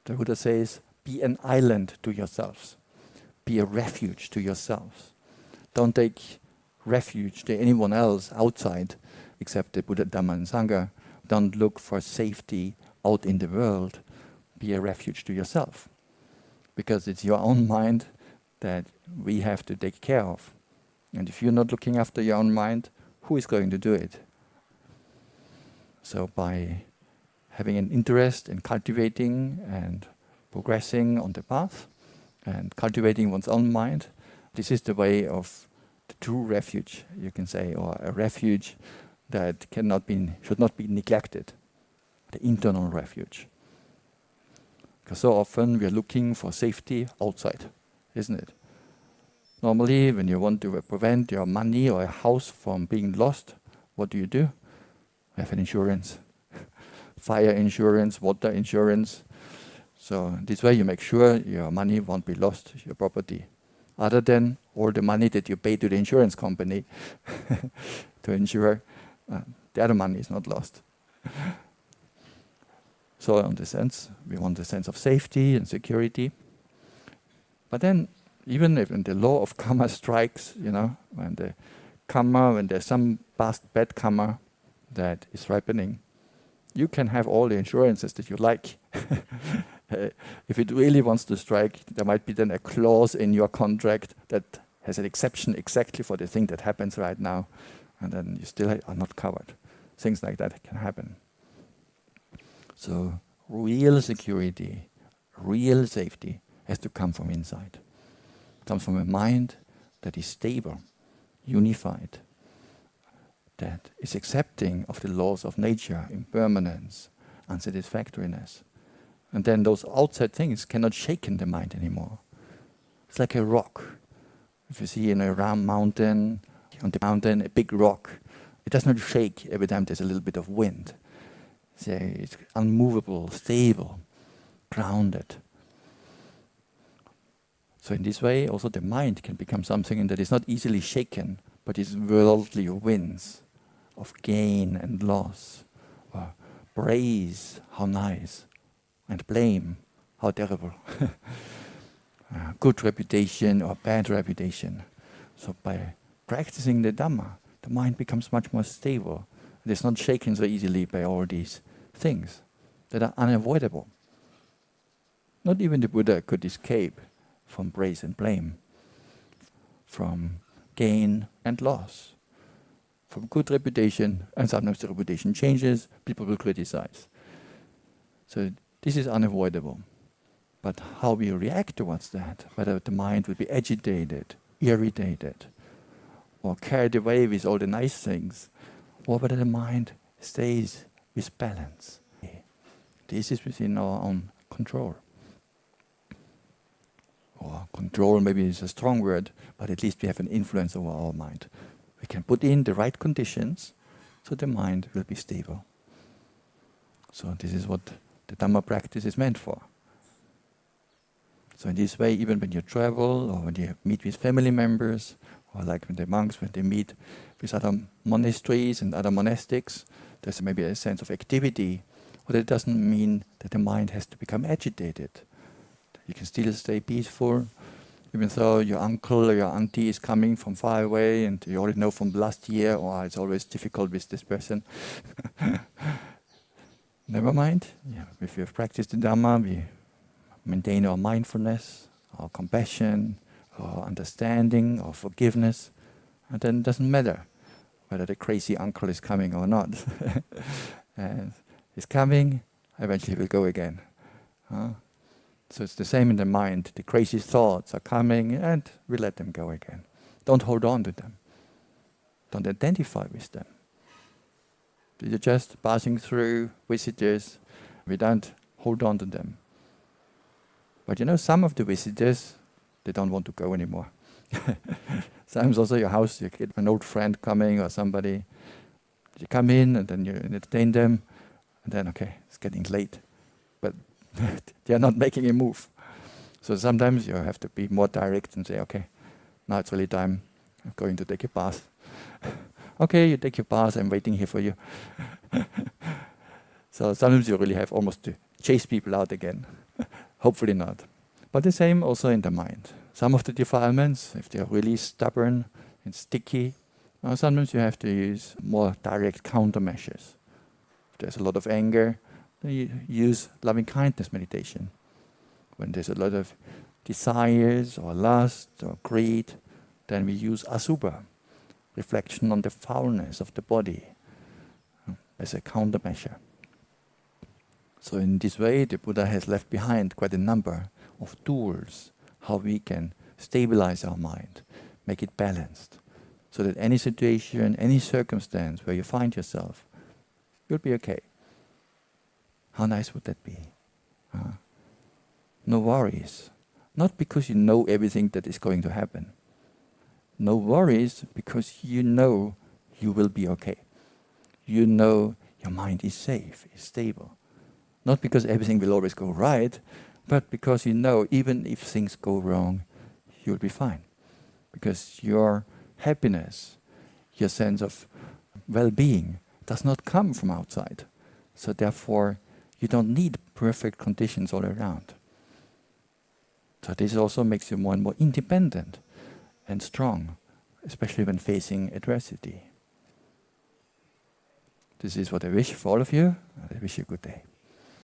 The Buddha says, be an island to yourselves. Be a refuge to yourselves. Don't take refuge to anyone else outside except the Buddha, Dhamma and Sangha. Don't look for safety out in the world. Be a refuge to yourself. Because it's your own mind that we have to take care of. And if you're not looking after your own mind, who is going to do it? So by having an interest in cultivating and progressing on the path and cultivating one's own mind, this is the way of the true refuge, you can say, or a refuge that should not be neglected, the internal refuge. Because so often we are looking for safety outside, isn't it? Normally, when you want to prevent your money or a house from being lost, what do? Have an insurance. Fire insurance, water insurance. So this way you make sure your money won't be lost, your property. Other than all the money that you pay to the insurance company to insure, the other money is not lost. So in the sense, we want a sense of safety and security. But then, even if when the law of karma strikes, when there's some past bad karma that is ripening, you can have all the insurances that you like. If it really wants to strike, there might be then a clause in your contract that has an exception exactly for the thing that happens right now, and then you still are not covered. Things like that can happen. So real security, real safety has to come from inside. It comes from a mind that is stable, unified, that is accepting of the laws of nature, impermanence, unsatisfactoriness. And then those outside things cannot shake in the mind anymore. It's like a rock. If you see in a round mountain, on the mountain, a big rock, it does not shake every time there's a little bit of wind. So it's unmovable, stable, grounded. So in this way, also the mind can become something that is not easily shaken, but is worldly winds of gain and loss, or praise, how nice, and blame, how terrible. Good reputation or bad reputation. So by practicing the Dhamma, the mind becomes much more stable. It is not shaken so easily by all these things that are unavoidable. Not even the Buddha could escape from praise and blame, from gain and loss, from good reputation, and sometimes the reputation changes, people will criticize. So this is unavoidable. But how we react towards that, whether the mind will be agitated, irritated, or carried away with all the nice things, or whether the mind stays with balance. This is within our own control. Or control maybe is a strong word, but at least we have an influence over our mind. We can put in the right conditions so the mind will be stable. So this is what the Dhamma practice is meant for. So in this way, even when you travel or when you meet with family members, or like when the monks, when they meet with other monasteries and other monastics, there's maybe a sense of activity, but it doesn't mean that the mind has to become agitated. You can still stay peaceful, even though your uncle or your auntie is coming from far away and you already know from last year, or it's always difficult with this person. Never mind. Yeah, if you have practiced the Dhamma, we maintain our mindfulness, our compassion, our understanding, our forgiveness, and then it doesn't matter whether the crazy uncle is coming or not. And he's coming, eventually he will go again. So it's the same in the mind. The crazy thoughts are coming and we let them go again. Don't hold on to them. Don't identify with them. You're just passing through visitors. We don't hold on to them. But some of the visitors, they don't want to go anymore. Sometimes also your house, you get an old friend coming or somebody. You come in and then you entertain them. And then, okay, it's getting late. But they are not making a move. So sometimes you have to be more direct and say, okay, now it's really time. I'm going to take a bath. Okay, you take your bath, I'm waiting here for you. So sometimes you really have almost to chase people out again. Hopefully not. But the same also in the mind. Some of the defilements, if they're really stubborn and sticky, sometimes you have to use more direct countermeasures. If there's a lot of anger, then you use loving kindness meditation. When there's a lot of desires or lust or greed, then we use asubha, reflection on the foulness of the body, as a countermeasure. So in this way, the Buddha has left behind quite a number of tools, how we can stabilize our mind, make it balanced, so that any situation, any circumstance where you find yourself, you'll be okay. How nice would that be? No worries. Not because you know everything that is going to happen. No worries because you know you will be okay. You know your mind is safe, is stable. Not because everything will always go right, but because you know even if things go wrong, you'll be fine. Because your happiness, your sense of well-being does not come from outside. So therefore, you don't need perfect conditions all around. So this also makes you more and more independent and strong, especially when facing adversity. This is what I wish for all of you. I wish you a good day.